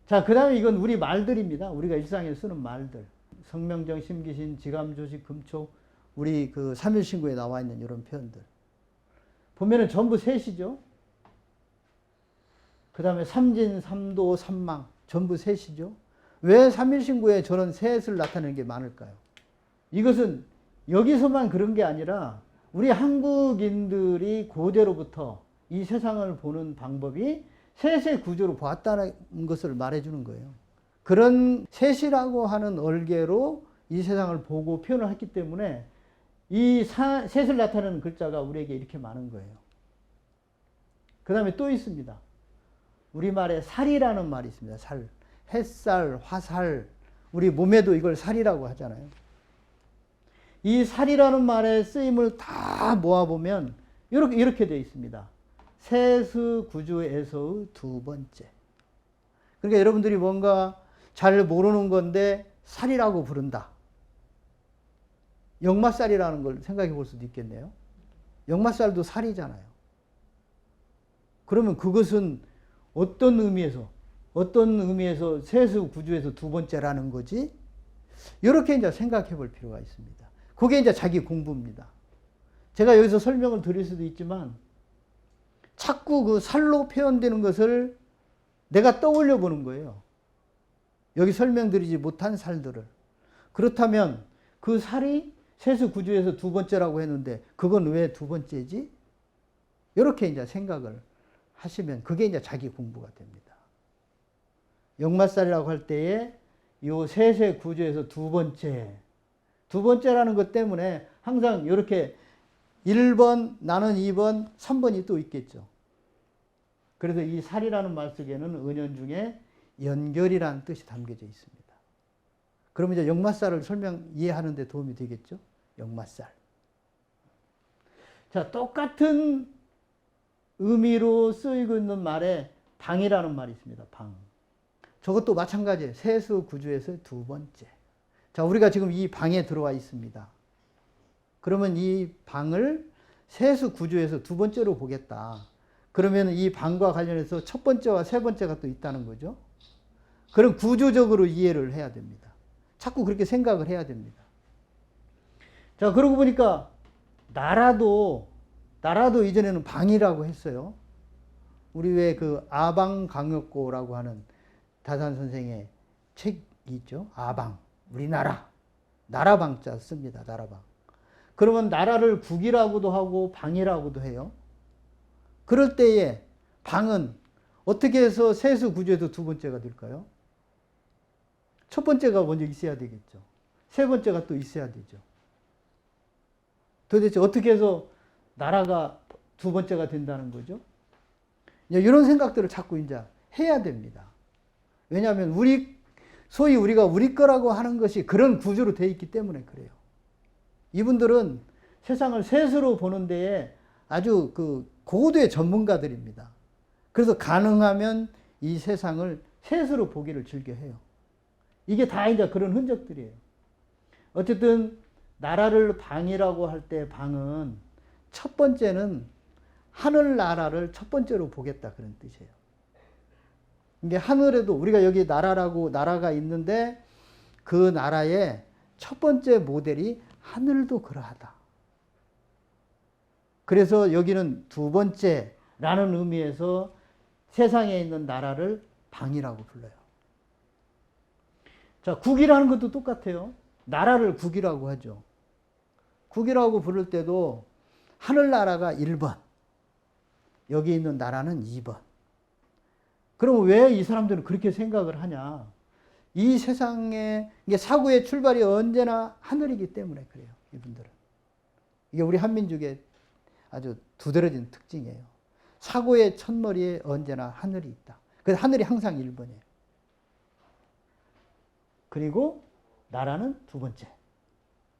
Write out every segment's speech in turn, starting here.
자, 그 다음에 이건 우리 말들입니다. 우리가 일상에 쓰는 말들. 성명정, 심기신, 지감, 조식, 금촉, 우리 그 삼일신구에 나와 있는 이런 표현들. 보면은 전부 셋이죠. 그 다음에 삼진, 삼도, 삼망. 전부 셋이죠. 왜 삼일신구에 저런 셋을 나타내는 게 많을까요? 이것은 여기서만 그런 게 아니라 우리 한국인들이 고대로부터 이 세상을 보는 방법이 셋의 구조로 보았다는 것을 말해주는 거예요. 그런 셋이라고 하는 얼개로 이 세상을 보고 표현을 했기 때문에 이 셋을 나타내는 글자가 우리에게 이렇게 많은 거예요. 그 다음에 또 있습니다. 우리말에 살이라는 말이 있습니다. 살. 햇살, 화살. 우리 몸에도 이걸 살이라고 하잖아요. 이 살이라는 말의 쓰임을 다 모아보면 이렇게 되어 있습니다. 세수 구조에서의 두 번째. 그러니까 여러분들이 뭔가 잘 모르는 건데 살이라고 부른다. 역마살이라는 걸 생각해 볼 수도 있겠네요. 역마살도 살이잖아요. 그러면 그것은 어떤 의미에서 세수 구조에서 두 번째라는 거지? 이렇게 이제 생각해 볼 필요가 있습니다. 그게 이제 자기 공부입니다. 제가 여기서 설명을 드릴 수도 있지만 자꾸 그 살로 표현되는 것을 내가 떠올려 보는 거예요. 여기 설명드리지 못한 살들을. 그렇다면 그 살이 세수 구조에서 두 번째라고 했는데 그건 왜 두 번째지? 이렇게 이제 생각을 하시면 그게 이제 자기 공부가 됩니다. 역마살이라고 할 때에 요 셋의 구조에서 두 번째라는 것 때문에 항상 이렇게 1번, 나는 2번, 3번이 또 있겠죠. 그래서 이 살이라는 말 속에는 은연중에 연결이라는 뜻이 담겨져 있습니다. 그러면 이제 역마살을 이해하는 데 도움이 되겠죠? 역마살. 자, 똑같은 의미로 쓰이고 있는 말에 방이라는 말이 있습니다. 방. 저것도 마찬가지예요. 세수 구조에서 두 번째. 자, 우리가 지금 이 방에 들어와 있습니다. 그러면 이 방을 세수 구조에서 두 번째로 보겠다. 그러면 이 방과 관련해서 첫 번째와 세 번째가 또 있다는 거죠. 그럼 구조적으로 이해를 해야 됩니다. 자꾸 그렇게 생각을 해야 됩니다. 자, 그러고 보니까 나라도 이전에는 방이라고 했어요. 우리 왜 그 아방강역고라고 하는 다산 선생의 책이 있죠. 아방. 우리나라. 나라방자 씁니다. 나라방. 그러면 나라를 국이라고도 하고 방이라고도 해요. 그럴 때에 방은 어떻게 해서 세수 구조에서 두 번째가 될까요? 첫 번째가 먼저 있어야 되겠죠. 세 번째가 또 있어야 되죠. 도대체 어떻게 해서 나라가 두 번째가 된다는 거죠? 이런 생각들을 자꾸 이제 해야 됩니다. 왜냐하면 소위 우리가 우리 거라고 하는 것이 그런 구조로 되어 있기 때문에 그래요. 이분들은 세상을 셋으로 보는 데에 아주 그 고도의 전문가들입니다. 그래서 가능하면 이 세상을 셋으로 보기를 즐겨해요. 이게 다 이제 그런 흔적들이에요. 어쨌든 나라를 방이라고 할 때 방은 첫 번째는 하늘나라를 첫 번째로 보겠다 그런 뜻이에요. 이게 하늘에도 우리가 여기 나라가 있는데 그 나라의 첫 번째 모델이 하늘도 그러하다. 그래서 여기는 두 번째라는 의미에서 세상에 있는 나라를 방이라고 불러요. 자, 국이라는 것도 똑같아요. 나라를 국이라고 하죠. 국이라고 부를 때도 하늘나라가 1번, 여기 있는 나라는 2번. 그럼 왜 이 사람들은 그렇게 생각을 하냐? 이 세상에 사고의 출발이 언제나 하늘이기 때문에 그래요. 이분들은. 이게 우리 한민족의 아주 두드러진 특징이에요. 사고의 첫머리에 언제나 하늘이 있다. 그래서 하늘이 항상 1번이에요. 그리고 나라는 두 번째.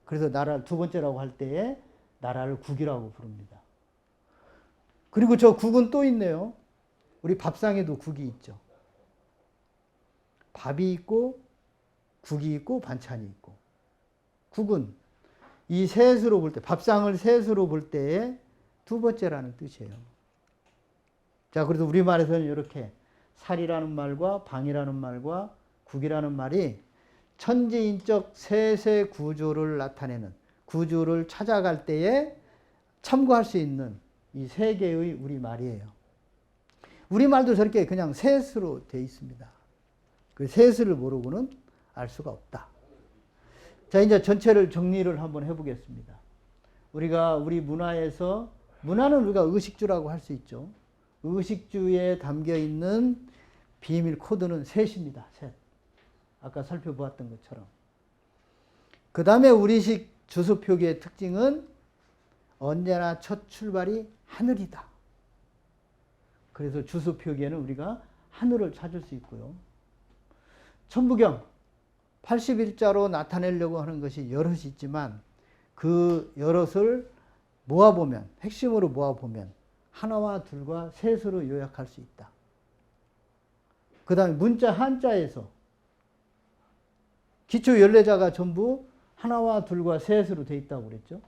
그래서 나라를 두 번째라고 할 때에 나라를 국이라고 부릅니다. 그리고 저 국은 또 있네요. 우리 밥상에도 국이 있죠. 밥이 있고 국이 있고 반찬이 있고. 국은 이 셋으로 볼 때, 밥상을 셋으로 볼 때에 두 번째라는 뜻이에요. 자, 그래서 우리말에서는 이렇게 살이라는 말과 방이라는 말과 국이라는 말이 천지인적 세세 구조를 나타내는, 구조를 찾아갈 때에 참고할 수 있는 이 세 개의 우리말이에요. 우리말도 저렇게 그냥 셋으로 되어 있습니다. 그 셋을 모르고는 알 수가 없다. 자, 이제 전체를 정리를 한번 해보겠습니다. 우리가 우리 문화에서, 문화는 우리가 의식주라고 할 수 있죠. 의식주에 담겨 있는 비밀 코드는 셋입니다. 셋. 아까 살펴보았던 것처럼. 그 다음에 우리식 주소 표기의 특징은 언제나 첫 출발이 하늘이다. 그래서 주소 표기에는 우리가 하늘을 찾을 수 있고요. 천부경 81자로 나타내려고 하는 것이 여럿이 있지만 그 여럿을 모아보면, 핵심으로 모아보면 하나와 둘과 셋으로 요약할 수 있다. 그 다음에 문자 한자에서 기초 14자가 전부 하나와 둘과 셋으로 되어 있다고 그랬죠.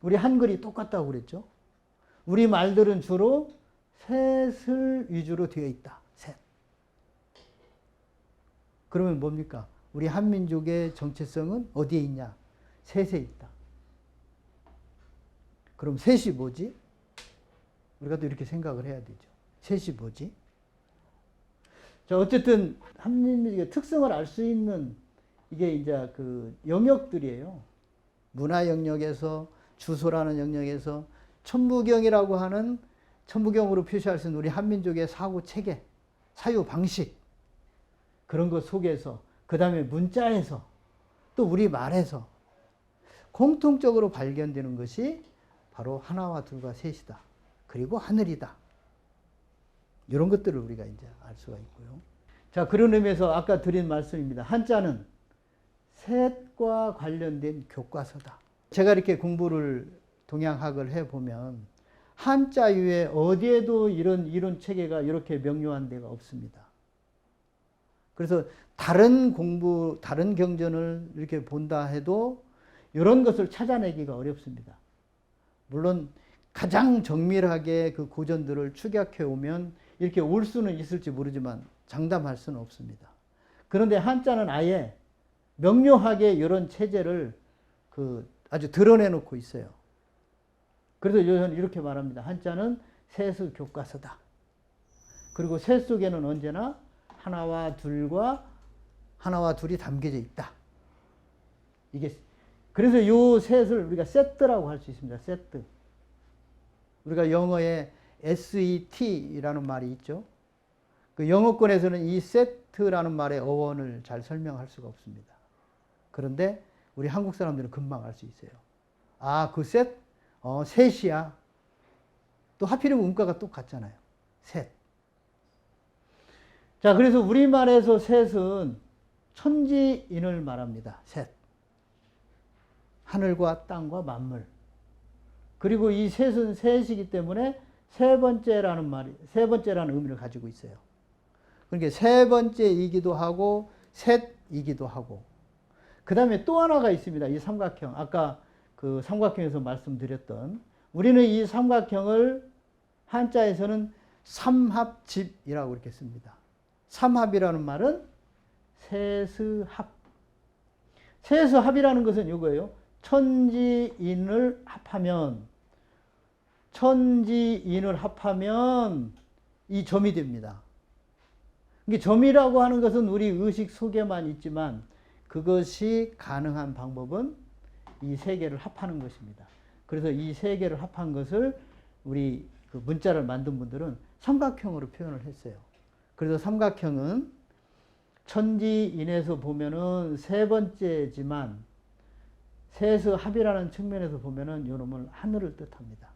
우리 한글이 똑같다고 그랬죠. 우리 말들은 주로 셋을 위주로 되어 있다. 셋. 그러면 뭡니까? 우리 한민족의 정체성은 어디에 있냐? 셋에 있다. 그럼 셋이 뭐지? 우리가 또 이렇게 생각을 해야 되죠. 셋이 뭐지? 자, 어쨌든 한민족의 특성을 알 수 있는 이게 이제 그 영역들이에요. 문화 영역에서, 주소라는 영역에서, 천부경이라고 하는, 천부경으로 표시할 수 있는 우리 한민족의 사고 체계, 사유 방식, 그런 것 속에서, 그 다음에 문자에서, 또 우리 말에서 공통적으로 발견되는 것이 바로 하나와 둘과 셋이다. 그리고 하늘이다. 이런 것들을 우리가 이제 알 수가 있고요. 자, 그런 의미에서 아까 드린 말씀입니다. 한자는 셋과 관련된 교과서다. 제가 이렇게 공부를, 동양학을 해보면 한자 이외에 어디에도 이런 이론 체계가 이렇게 명료한 데가 없습니다. 그래서 다른 공부, 다른 경전을 이렇게 본다 해도 이런 것을 찾아내기가 어렵습니다. 물론 가장 정밀하게 그 고전들을 축약해 오면 이렇게 올 수는 있을지 모르지만 장담할 수는 없습니다. 그런데 한자는 아예 명료하게 이런 체제를 아주 드러내놓고 있어요. 그래서 저는 이렇게 말합니다. 한자는 셋의 교과서다. 그리고 셋 속에는 언제나 하나와 둘이 담겨져 있다. 이게, 그래서 이 셋을 우리가 세트라고 할 수 있습니다. 세트. 우리가 영어에 SET라는 말이 있죠. 그 영어권에서는 이 세트라는 말의 어원을 잘 설명할 수가 없습니다. 그런데 우리 한국 사람들은 금방 알 수 있어요. 아, 그 셋이야. 또 하필이면 음가가 똑같잖아요. 셋. 자, 그래서 우리말에서 셋은 천지인을 말합니다. 셋. 하늘과 땅과 만물. 그리고 이 셋은 셋이기 때문에 세 번째라는 의미를 가지고 있어요. 그러니까 세 번째이기도 하고 셋이기도 하고. 그 다음에 또 하나가 있습니다. 이 삼각형. 아까 그 삼각형에서 말씀드렸던, 우리는 이 삼각형을 한자에서는 삼합집이라고 이렇게 씁니다. 삼합이라는 말은 셋의 합. 셋의 합이라는 것은 이거예요. 천지인을 합하면 이 점이 됩니다. 이게 점이라고 하는 것은 우리 의식 속에만 있지만 그것이 가능한 방법은 이 세 개를 합하는 것입니다. 그래서 이 세 개를 합한 것을 우리 그 문자를 만든 분들은 삼각형으로 표현을 했어요. 그래서 삼각형은 천지인에서 보면은 세 번째지만 셋의 합이라는 측면에서 보면은 요놈은 하늘을 뜻합니다.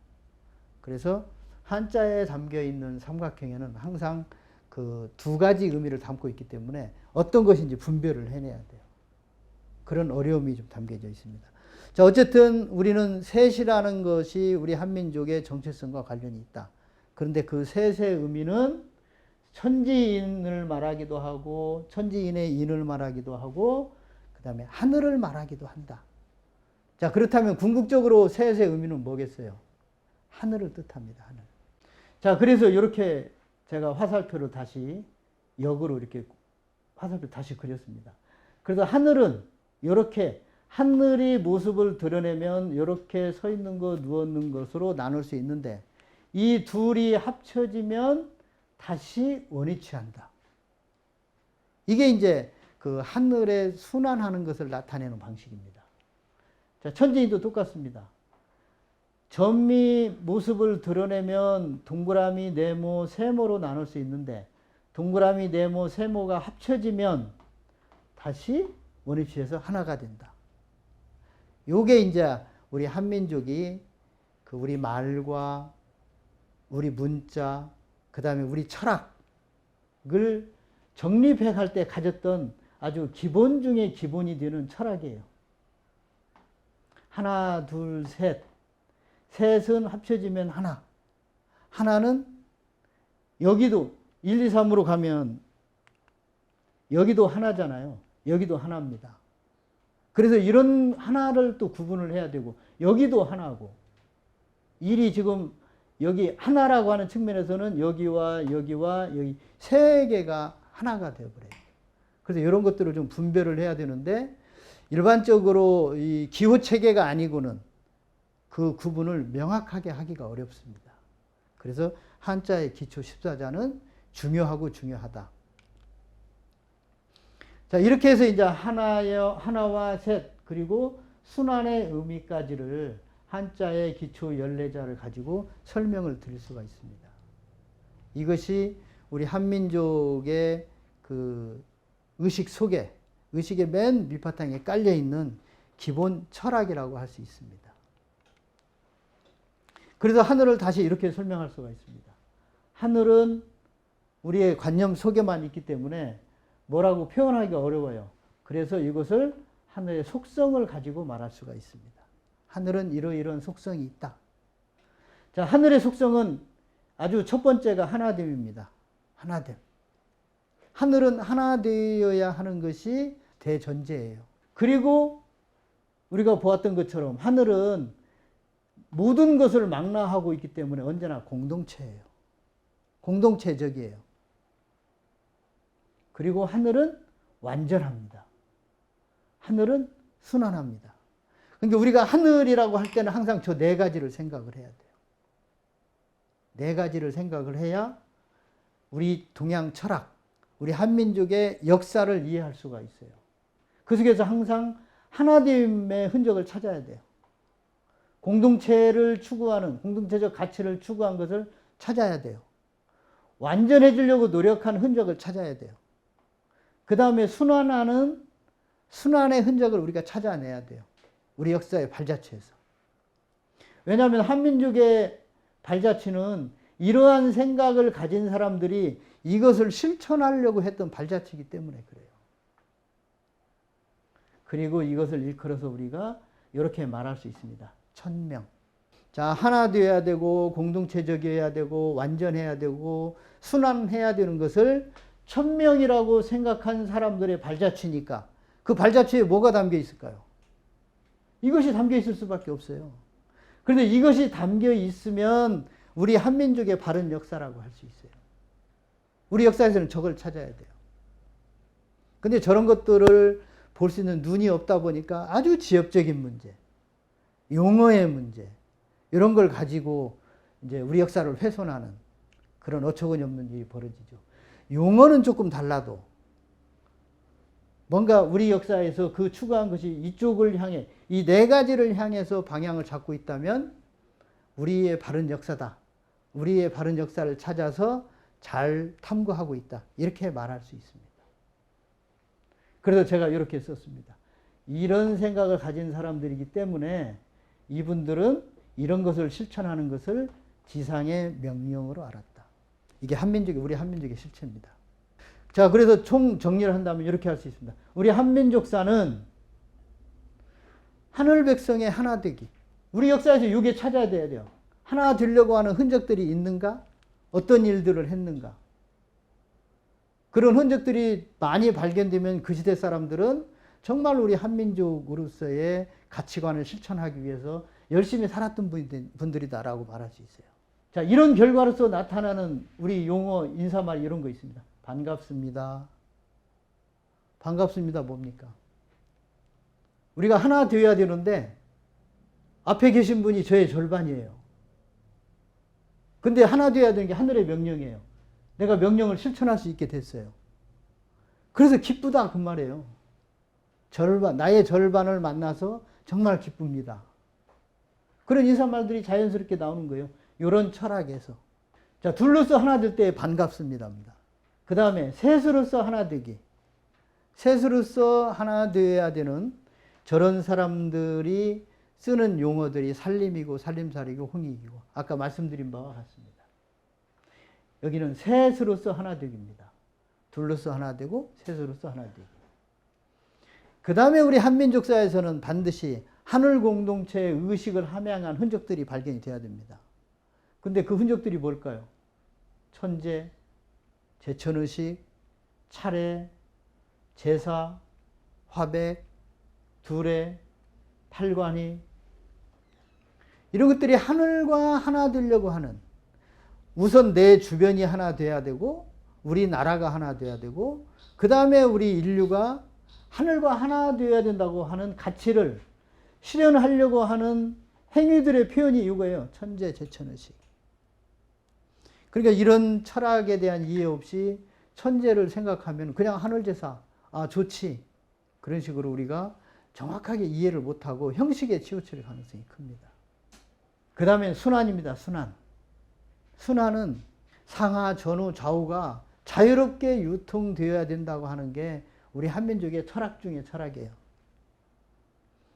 그래서 한자에 담겨 있는 삼각형에는 항상 그 두 가지 의미를 담고 있기 때문에 어떤 것인지 분별을 해내야 돼요. 그런 어려움이 좀 담겨져 있습니다. 자, 어쨌든 우리는 셋이라는 것이 우리 한민족의 정체성과 관련이 있다. 그런데 그 셋의 의미는 천지인을 말하기도 하고 천지인의 인을 말하기도 하고 그 다음에 하늘을 말하기도 한다. 자, 그렇다면 궁극적으로 셋의 의미는 뭐겠어요? 하늘을 뜻합니다. 하늘. 자, 그래서 이렇게 제가 화살표를 다시 역으로 이렇게 화살표 다시 그렸습니다. 그래서 하늘은 이렇게 하늘이 모습을 드러내면 이렇게 서 있는 것, 누워 있는 것으로 나눌 수 있는데 이 둘이 합쳐지면 다시 원위치한다. 이게 이제 그 하늘에 순환하는 것을 나타내는 방식입니다. 자, 천지인도 똑같습니다. 점이 모습을 드러내면 동그라미, 네모, 세모로 나눌 수 있는데 동그라미, 네모, 세모가 합쳐지면 다시 원위치해서 하나가 된다. 요게 이제 우리 한민족이 그 우리 말과 우리 문자, 그 다음에 우리 철학을 정립해 갈 때 가졌던 아주 기본 중에 기본이 되는 철학이에요. 하나, 둘, 셋. 셋은 합쳐지면 하나. 하나는 여기도 1, 2, 3으로 가면 여기도 하나잖아요. 여기도 하나입니다. 그래서 이런 하나를 또 구분을 해야 되고 여기도 하나고 일이 지금 여기 하나라고 하는 측면에서는 여기와 여기와 여기 세 개가 하나가 되어버려요. 그래서 이런 것들을 좀 분별을 해야 되는데 일반적으로 이 기호체계가 아니고는 그 구분을 명확하게 하기가 어렵습니다. 그래서 한자의 기초 14자는 중요하고 중요하다. 자, 이렇게 해서 이제 하나와 셋, 그리고 순환의 의미까지를 한자의 기초 14자를 가지고 설명을 드릴 수가 있습니다. 이것이 우리 한민족의 그 의식 속에, 의식의 맨 밑바탕에 깔려 있는 기본 철학이라고 할 수 있습니다. 그래서 하늘을 다시 이렇게 설명할 수가 있습니다. 하늘은 우리의 관념 속에만 있기 때문에 뭐라고 표현하기 어려워요. 그래서 이것을 하늘의 속성을 가지고 말할 수가 있습니다. 하늘은 이러이러한 속성이 있다. 자, 하늘의 속성은 아주 첫 번째가 하나됨입니다. 하나됨. 하늘은 하나 되어야 하는 것이 대전제예요. 그리고 우리가 보았던 것처럼 하늘은 모든 것을 망라하고 있기 때문에 언제나 공동체예요. 공동체적이에요. 그리고 하늘은 완전합니다. 하늘은 순환합니다. 그러니까 우리가 하늘이라고 할 때는 항상 저 네 가지를 생각을 해야 돼요. 네 가지를 생각을 해야 우리 동양 철학, 우리 한민족의 역사를 이해할 수가 있어요. 그 속에서 항상 하나됨의 흔적을 찾아야 돼요. 공동체를 추구하는, 공동체적 가치를 추구한 것을 찾아야 돼요. 완전해지려고 노력한 흔적을 찾아야 돼요. 그 다음에 순환하는 순환의 흔적을 우리가 찾아내야 돼요. 우리 역사의 발자취에서. 왜냐하면 한민족의 발자취는 이러한 생각을 가진 사람들이 이것을 실천하려고 했던 발자취이기 때문에 그래요. 그리고 이것을 일컬어서 우리가 이렇게 말할 수 있습니다. 천명. 자, 하나 되어야 되고 공동체적이어야 되고 완전해야 되고 순환해야 되는 것을 천명이라고 생각한 사람들의 발자취니까 그 발자취에 뭐가 담겨 있을까요? 이것이 담겨 있을 수밖에 없어요. 그런데 이것이 담겨 있으면 우리 한민족의 바른 역사라고 할 수 있어요. 우리 역사에서는 저걸 찾아야 돼요. 근데 저런 것들을 볼 수 있는 눈이 없다 보니까 아주 지엽적인 문제, 용어의 문제, 이런 걸 가지고 이제 우리 역사를 훼손하는 그런 어처구니 없는 일이 벌어지죠. 용어는 조금 달라도 뭔가 우리 역사에서 그 추구한 것이 이쪽을 향해, 이 네 가지를 향해서 방향을 잡고 있다면 우리의 바른 역사다. 우리의 바른 역사를 찾아서 잘 탐구하고 있다. 이렇게 말할 수 있습니다. 그래서 제가 이렇게 썼습니다. 이런 생각을 가진 사람들이기 때문에 이분들은 이런 것을 실천하는 것을 지상의 명령으로 알았다. 이게 우리 한민족의 실체입니다. 자, 그래서 총 정리를 한다면 이렇게 할 수 있습니다. 우리 한민족사는 하늘 백성의 하나 되기. 우리 역사에서 이게 찾아야 돼요. 하나 되려고 하는 흔적들이 있는가? 어떤 일들을 했는가? 그런 흔적들이 많이 발견되면 그 시대 사람들은 정말 우리 한민족으로서의 가치관을 실천하기 위해서 열심히 살았던 분들이다라고 말할 수 있어요. 자, 이런 결과로서 나타나는 우리 용어, 인사말 이런 거 있습니다. 반갑습니다. 반갑습니다 뭡니까? 우리가 하나 되어야 되는데 앞에 계신 분이 저의 절반이에요. 근데 하나 되어야 되는 게 하늘의 명령이에요. 내가 명령을 실천할 수 있게 됐어요. 그래서 기쁘다 그 말이에요. 나의 절반을 만나서 정말 기쁩니다. 그런 인사말들이 자연스럽게 나오는 거예요. 이런 철학에서. 자, 둘로서 하나 될 때 반갑습니다입니다. 그 다음에 셋으로서 하나 되기. 셋으로서 하나 되어야 되는 저런 사람들이 쓰는 용어들이 살림이고 살림살이고 홍익이고 아까 말씀드린 바와 같습니다. 여기는 셋으로서 하나 되기입니다. 둘로서 하나 되고 셋으로서 하나 되기. 그 다음에 우리 한민족사에서는 반드시 하늘 공동체의 의식을 함양한 흔적들이 발견이 돼야 됩니다. 근데 그 흔적들이 뭘까요? 천재, 제천의식, 차례, 제사, 화백, 두례, 팔관이 이런 것들이 하늘과 하나 되려고 하는 우선 내 주변이 하나 돼야 되고 우리나라가 하나 돼야 되고 그 다음에 우리 인류가 하늘과 하나 되어야 된다고 하는 가치를 실현하려고 하는 행위들의 표현이 이거예요. 천재, 제천의식. 그러니까 이런 철학에 대한 이해 없이 천재를 생각하면 그냥 하늘제사, 아 좋지. 그런 식으로 우리가 정확하게 이해를 못하고 형식에 치우칠 가능성이 큽니다. 그 다음에 순환입니다. 순환. 순환은 상하, 전후, 좌우가 자유롭게 유통되어야 된다고 하는 게 우리 한민족의 철학 중의 철학이에요.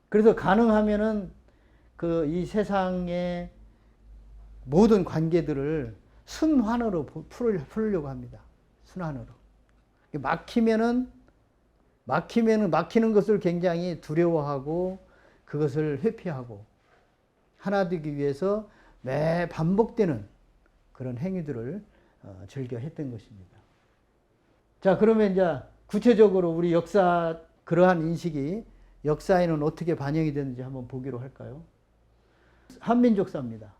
그래서 가능하면은 이 세상의 모든 관계들을 순환으로 풀으려고 합니다. 순환으로. 막히는 것을 굉장히 두려워하고 그것을 회피하고 하나 되기 위해서 매 반복되는 그런 행위들을 즐겨 했던 것입니다. 자, 그러면 이제 구체적으로 우리 역사, 그러한 인식이 역사에는 어떻게 반영이 되는지 한번 보기로 할까요? 한민족사입니다.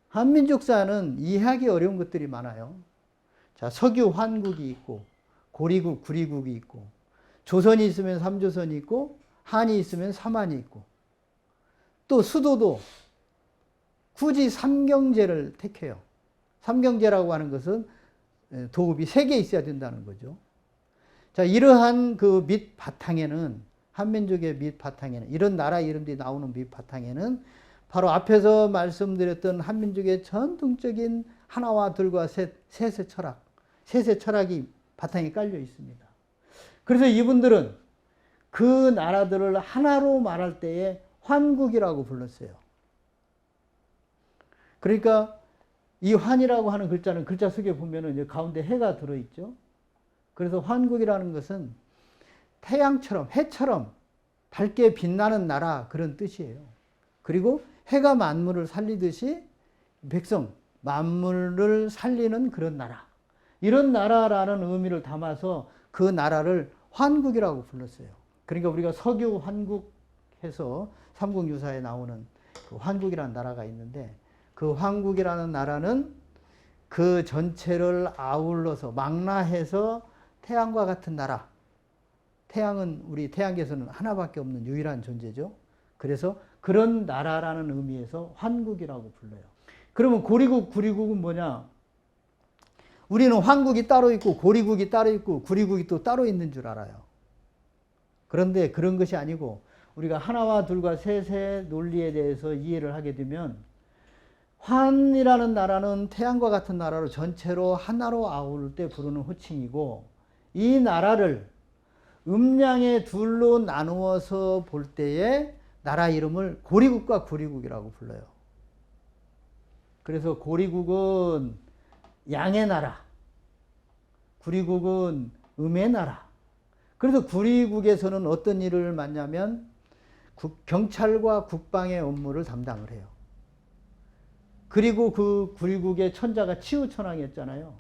한민족사는 이해하기 어려운 것들이 많아요. 자, 석유 환국이 있고, 고리국, 구리국이 있고, 조선이 있으면 삼조선이 있고, 한이 있으면 삼한이 있고, 또 수도도 굳이 삼경제를 택해요. 삼경제라고 하는 것은 도읍이 3개 있어야 된다는 거죠. 자, 이러한 그 밑바탕에는, 한민족의 밑바탕에는, 이런 나라 이름들이 나오는 밑바탕에는 바로 앞에서 말씀드렸던 한민족의 전통적인 하나와 둘과 셋의 철학, 셋의 철학이 바탕에 깔려 있습니다. 그래서 이분들은 그 나라들을 하나로 말할 때에 환국이라고 불렀어요. 그러니까 이 환이라고 하는 글자는 글자 속에 보면은 이제 가운데 해가 들어있죠. 그래서 환국이라는 것은 태양처럼, 해처럼 밝게 빛나는 나라 그런 뜻이에요. 그리고 해가 만물을 살리듯이 백성, 만물을 살리는 그런 나라. 이런 나라라는 의미를 담아서 그 나라를 환국이라고 불렀어요. 그러니까 우리가 석유 환국 해서 삼국유사에 나오는 그 환국이라는 나라가 있는데 그 환국이라는 나라는 그 전체를 아울러서 망라해서 태양과 같은 나라. 태양은 우리 태양계에서는 하나밖에 없는 유일한 존재죠. 그래서 그런 나라라는 의미에서 환국이라고 불러요. 그러면 고리국, 구리국은 뭐냐? 우리는 환국이 따로 있고 고리국이 따로 있고 구리국이 또 따로 있는 줄 알아요. 그런데 그런 것이 아니고 우리가 하나와 둘과 셋의 논리에 대해서 이해를 하게 되면 환이라는 나라는 태양과 같은 나라로 전체로 하나로 아울 때 부르는 호칭이고 이 나라를 음양의 둘로 나누어서 볼 때에 나라 이름을 고리국과 구리국이라고 불러요. 그래서 고리국은 양의 나라, 구리국은 음의 나라. 그래서 구리국에서는 어떤 일을 맡냐면 경찰과 국방의 업무를 담당을 해요. 그리고 그 구리국의 천자가 치우천왕이었잖아요.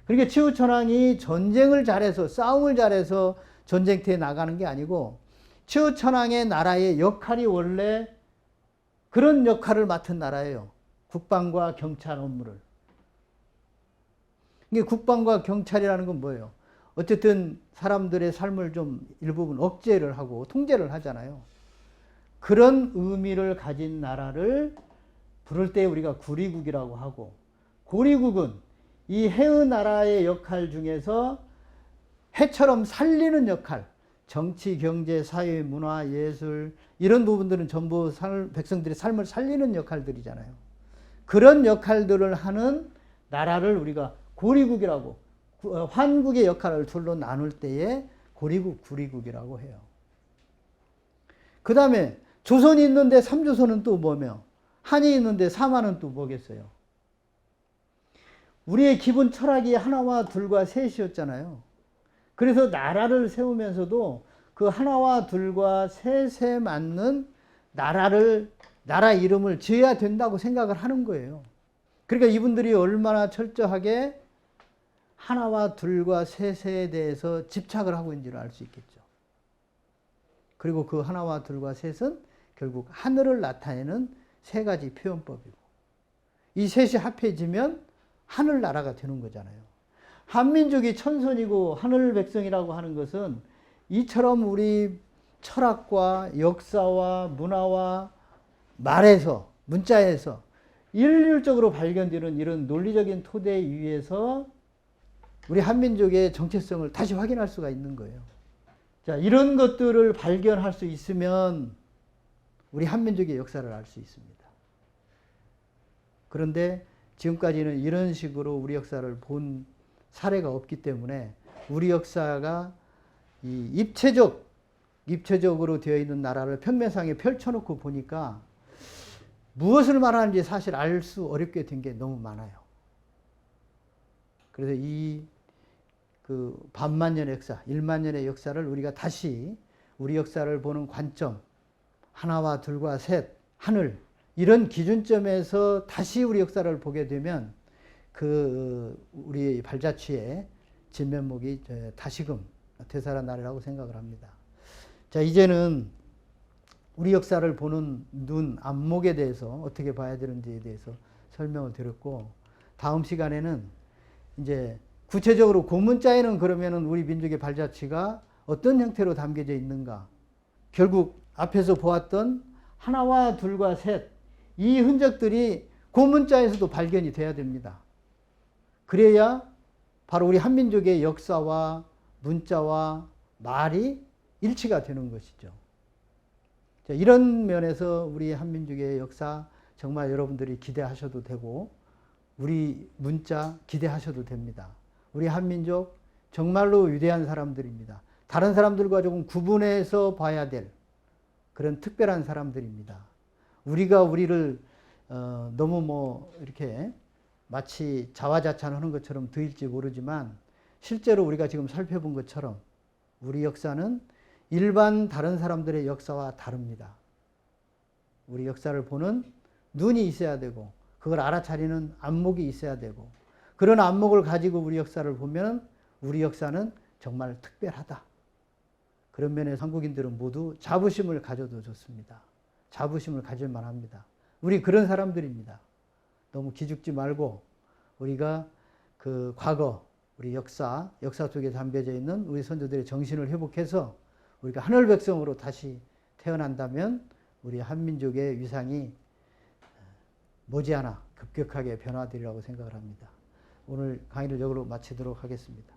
그러니까 치우천왕이 전쟁을 잘해서 싸움을 잘해서 전쟁터에 나가는 게 아니고 치우천왕의 나라의 역할이 원래 그런 역할을 맡은 나라예요. 국방과 경찰 업무를. 이게 국방과 경찰이라는 건 뭐예요? 어쨌든 사람들의 삶을 좀 일부분 억제를 하고 통제를 하잖아요. 그런 의미를 가진 나라를 부를 때 우리가 구리국이라고 하고, 고리국은 이 해의 나라의 역할 중에서 해처럼 살리는 역할, 정치, 경제, 사회, 문화, 예술 이런 부분들은 전부 백성들의 삶을 살리는 역할들이잖아요. 그런 역할들을 하는 나라를 우리가 고리국이라고, 환국의 역할을 둘로 나눌 때에 고리국, 구리국이라고 해요. 그 다음에 조선이 있는데 삼조선은 또 뭐며, 한이 있는데 삼한은 또 뭐겠어요? 우리의 기본 철학이 하나와 둘과 셋이었잖아요. 그래서 나라를 세우면서도 그 하나와 둘과 셋에 맞는 나라 이름을 지어야 된다고 생각을 하는 거예요. 그러니까 이분들이 얼마나 철저하게 하나와 둘과 셋에 대해서 집착을 하고 있는지를 알 수 있겠죠. 그리고 그 하나와 둘과 셋은 결국 하늘을 나타내는 세 가지 표현법이고, 이 셋이 합해지면 하늘나라가 되는 거잖아요. 한민족이 천선이고 하늘 백성이라고 하는 것은 이처럼 우리 철학과 역사와 문화와 말에서, 문자에서 일률적으로 발견되는 이런 논리적인 토대 위에서 우리 한민족의 정체성을 다시 확인할 수가 있는 거예요. 자, 이런 것들을 발견할 수 있으면 우리 한민족의 역사를 알 수 있습니다. 그런데 지금까지는 이런 식으로 우리 역사를 본 사례가 없기 때문에 우리 역사가 이 입체적으로 되어 있는 나라를 평면상에 펼쳐놓고 보니까 무엇을 말하는지 사실 알 수 어렵게 된 게 너무 많아요. 그래서 그 반만년의 역사, 1만년의 역사를 우리가 다시 우리 역사를 보는 관점, 하나와 둘과 셋, 하늘, 이런 기준점에서 다시 우리 역사를 보게 되면 우리 발자취의 진면목이 다시금 되살아나리라고 생각을 합니다. 자, 이제는 우리 역사를 보는 눈, 안목에 대해서 어떻게 봐야 되는지에 대해서 설명을 드렸고, 다음 시간에는 이제 구체적으로 고문자에는 그러면은 우리 민족의 발자취가 어떤 형태로 담겨져 있는가, 결국 앞에서 보았던 하나와 둘과 셋, 이 흔적들이 고문자에서도 발견이 돼야 됩니다. 그래야 바로 우리 한민족의 역사와 문자와 말이 일치가 되는 것이죠. 자, 이런 면에서 우리 한민족의 역사 정말 여러분들이 기대하셔도 되고, 우리 문자 기대하셔도 됩니다. 우리 한민족 정말로 위대한 사람들입니다. 다른 사람들과 조금 구분해서 봐야 될 그런 특별한 사람들입니다. 우리가 우리를 너무 이렇게 마치 자화자찬하는 것처럼 들릴지 모르지만, 실제로 우리가 지금 살펴본 것처럼 우리 역사는 일반 다른 사람들의 역사와 다릅니다. 우리 역사를 보는 눈이 있어야 되고, 그걸 알아차리는 안목이 있어야 되고, 그런 안목을 가지고 우리 역사를 보면 우리 역사는 정말 특별하다. 그런 면에서 한국인들은 모두 자부심을 가져도 좋습니다. 자부심을 가질 만합니다. 우리 그런 사람들입니다. 너무 기죽지 말고 우리가 그 과거, 우리 역사 속에 담겨져 있는 우리 선조들의 정신을 회복해서 우리가 하늘 백성으로 다시 태어난다면 우리 한민족의 위상이 머지않아 급격하게 변화되리라고 생각을 합니다. 오늘 강의를 여기로 마치도록 하겠습니다.